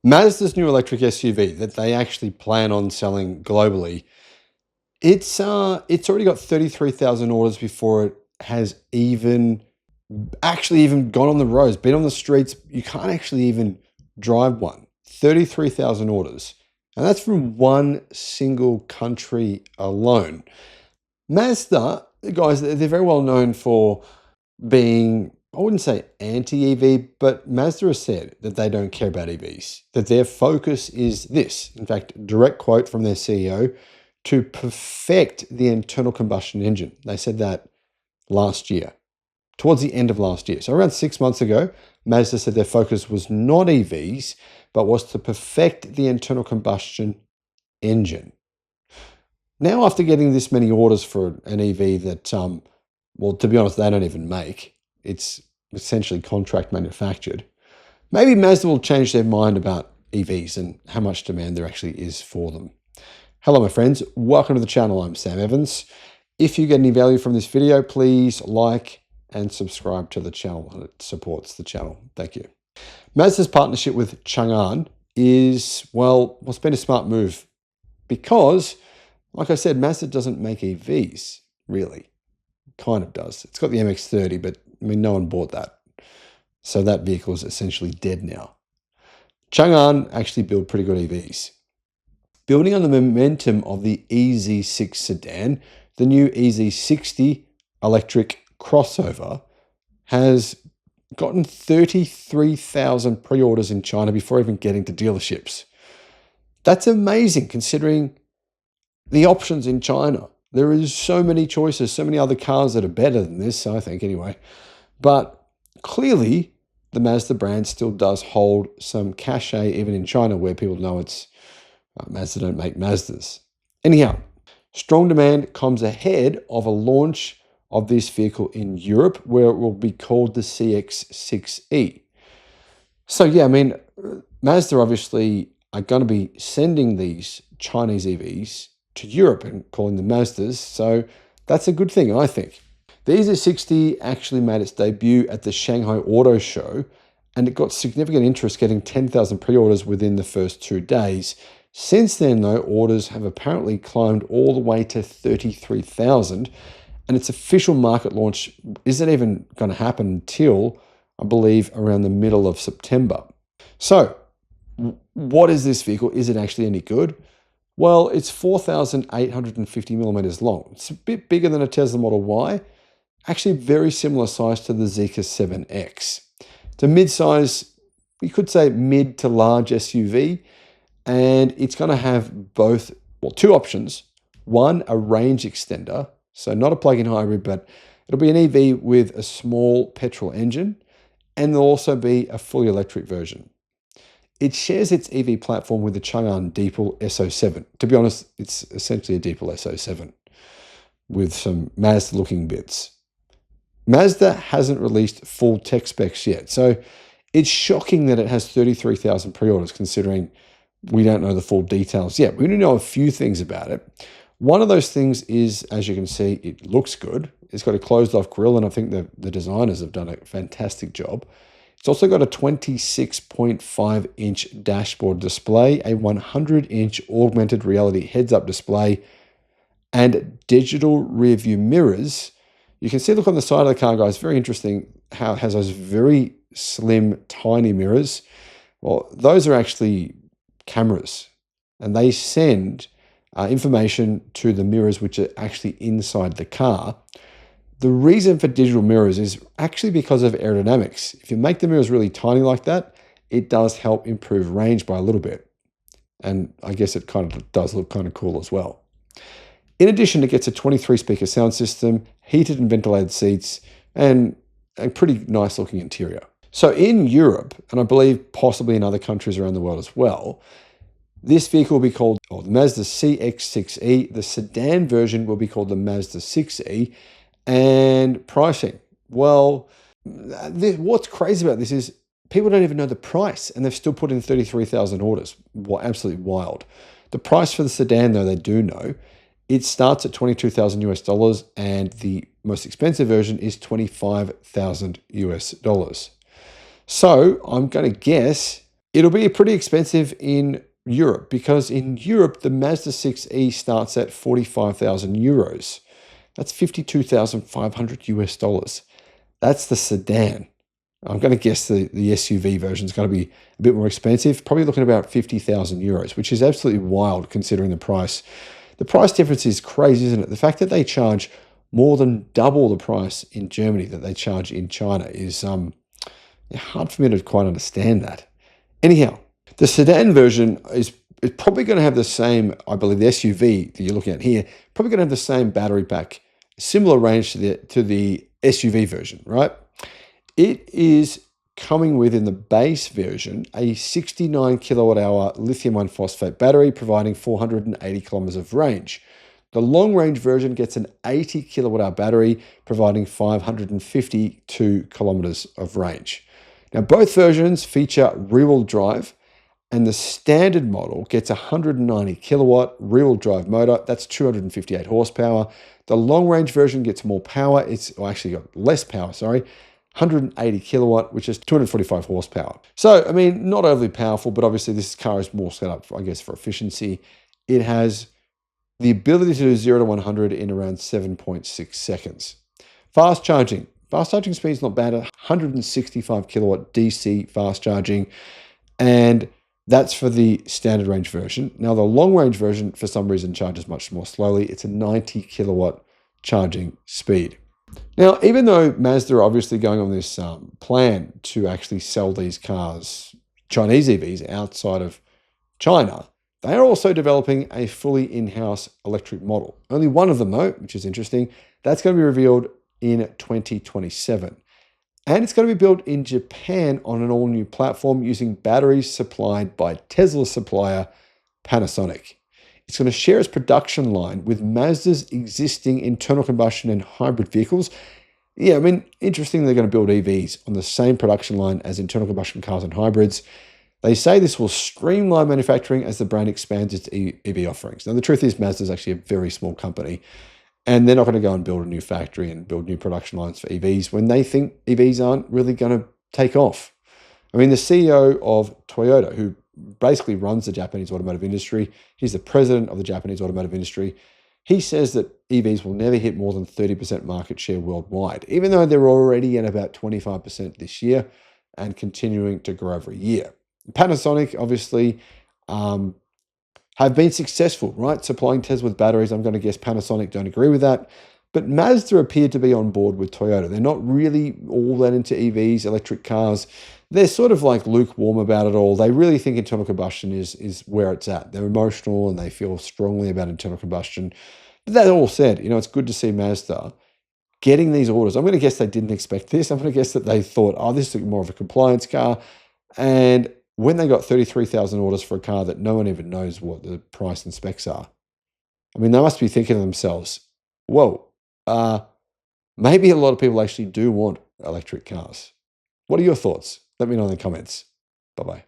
Mazda's new electric SUV that they actually plan on selling globally, it's already got 33,000 orders before it has even gone on the roads, been on the streets. You can't actually even drive one. 33,000 orders. And that's from one single country alone. Mazda, guys, they're very well known for being, I wouldn't say anti-EV, but Mazda has said that they don't care about EVs, that their focus is this. In fact, direct quote from their CEO, to perfect the internal combustion engine. They said that last year, towards the end of last year. So around 6 months ago, Mazda said their focus was not EVs, but was to perfect the internal combustion engine. Now, after getting this many orders for an EV that, well, to be honest, they don't even make, it's essentially contract manufactured, maybe Mazda will change their mind about EVs and how much demand there actually is for them. Hello, my friends. Welcome to the channel. I'm Sam Evans. If you get any value from this video, please like and subscribe to the channel. It supports the channel. Thank you. Mazda's partnership with Chang'an is, well, what's been a smart move because, like I said, Mazda doesn't make EVs, really. Kind of does. It's got the MX-30, but I mean, no one bought that. So that vehicle is essentially dead now. Chang'an actually build pretty good EVs. Building on the momentum of the EZ6 sedan, the new EZ60 electric crossover has gotten 33,000 pre-orders in China before even getting to dealerships. That's amazing considering the options in China. There is so many choices, so many other cars that are better than this, I think anyway. But clearly, the Mazda brand still does hold some cachet even in China where people know it's Mazda don't make Mazdas. Anyhow, strong demand comes ahead of a launch of this vehicle in Europe where it will be called the CX-6E. So yeah, I mean, Mazda obviously are going to be sending these Chinese EVs to Europe and calling them Mazdas. So that's a good thing, I think. The EZ60 actually made its debut at the Shanghai Auto Show and it got significant interest, getting 10,000 pre-orders within the first 2 days. Since then, though, orders have apparently climbed all the way to 33,000, and its official market launch isn't even going to happen until, I believe, around the middle of September. So, what is this vehicle? Is it actually any good? Well, it's 4,850 millimeters long. It's a bit bigger than a Tesla Model Y, actually very similar size to the Zeekr 7X. It's a mid-size, you could say mid to large SUV, and it's going to have both, well, two options. One, a range extender, so not a plug-in hybrid, but it'll be an EV with a small petrol engine, and there'll also be a fully electric version. It shares its EV platform with the Chang'an Deepal SO7. To be honest, it's essentially a Deepal SO7 with some Mazda-looking bits. Mazda hasn't released full tech specs yet, so it's shocking that it has 33,000 pre-orders considering we don't know the full details yet. We do know a few things about it. One of those things is, as you can see, it looks good. It's got a closed-off grille, and I think the designers have done a fantastic job. It's also got a 26.5-inch dashboard display, a 100-inch augmented reality heads-up display, and digital rear-view mirrors. You can see, look on the side of the car, guys, very interesting how it has those very slim, tiny mirrors. Well, those are actually cameras, and they send information to the mirrors which are actually inside the car. The reason for digital mirrors is actually because of aerodynamics. If you make the mirrors really tiny like that, it does help improve range by a little bit. And I guess it kind of does look kind of cool as well. In addition, it gets a 23-speaker sound system, heated and ventilated seats, and a pretty nice looking interior. So in Europe, and I believe possibly in other countries around the world as well, this vehicle will be called the Mazda CX-6E. The sedan version will be called the Mazda 6E. And pricing, well, what's crazy about this is people don't even know the price, and they've still put in 33,000 orders. Absolutely wild. The price for the sedan, though, they do know. It starts at $22,000 US, and the most expensive version is $25,000 US. So I'm going to guess It'll be pretty expensive in Europe because in Europe, the Mazda 6e starts at 45,000 euros. That's 52,500 US dollars. That's the sedan. I'm going to guess the SUV version is going to be a bit more expensive, probably looking at about 50,000 euros, which is absolutely wild considering the price. The price difference is crazy, isn't it? The fact that they charge more than double the price in Germany that they charge in China is hard for me to quite understand that. Anyhow, the sedan version is probably going to have the same, I believe the SUV that you're looking at here, probably going to have the same battery pack, similar range to the SUV version, right? It is coming with, in the base version, a 69 kilowatt hour lithium iron phosphate battery, providing 480 kilometers of range. The long range version gets an 80 kilowatt hour battery, providing 552 kilometers of range. Now, both versions feature rear-wheel drive, and the standard model gets a 190 kilowatt rear-wheel drive motor. That's 258 horsepower. The long range version gets more power. It's actually got less power, sorry. 180 kilowatt, which is 245 horsepower. So, I mean, not overly powerful, but obviously this car is more set up, I guess, for efficiency. It has the ability to do 0 to 100 in around 7.6 seconds. Fast charging. Fast charging speed is not bad. 165 kilowatt DC fast charging. And that's for the standard range version. Now, the long range version, for some reason, charges much more slowly. It's a 90 kilowatt charging speed. Now, even though Mazda are obviously going on this plan to actually sell these cars, Chinese EVs, outside of China, they are also developing a fully in-house electric model. Only one of them, though, which is interesting. That's going to be revealed in 2027. And it's going to be built in Japan on an all-new platform using batteries supplied by Tesla supplier Panasonic. It's going to share its production line with Mazda's existing internal combustion and hybrid vehicles. Yeah, I mean, interesting they're going to build EVs on the same production line as internal combustion cars and hybrids. They say this will streamline manufacturing as the brand expands its EV offerings. Now, the truth is Mazda is actually a very small company, and they're not going to go and build a new factory and build new production lines for EVs when they think EVs aren't really going to take off. I mean, the CEO of Toyota, who basically runs the Japanese automotive industry, he's the president of the Japanese automotive industry, he says that EVs will never hit more than 30% market share worldwide, even though they're already at about 25% this year and continuing to grow every year. Panasonic, obviously, have been successful, right? Supplying Tesla with batteries. I'm going to guess Panasonic don't agree with that. But Mazda appeared to be on board with Toyota. They're not really all that into EVs, electric cars. They're sort of like lukewarm about it all. They really think internal combustion is where it's at. They're emotional and they feel strongly about internal combustion. But that all said, it's good to see Mazda getting these orders. I'm going to guess they didn't expect this. I'm going to guess that they thought, oh, this is more of a compliance car. And when they got 33,000 orders for a car that no one even knows what the price and specs are, I mean, they must be thinking to themselves, whoa, maybe a lot of people actually do want electric cars. What are your thoughts? Let me know in the comments. Bye-bye.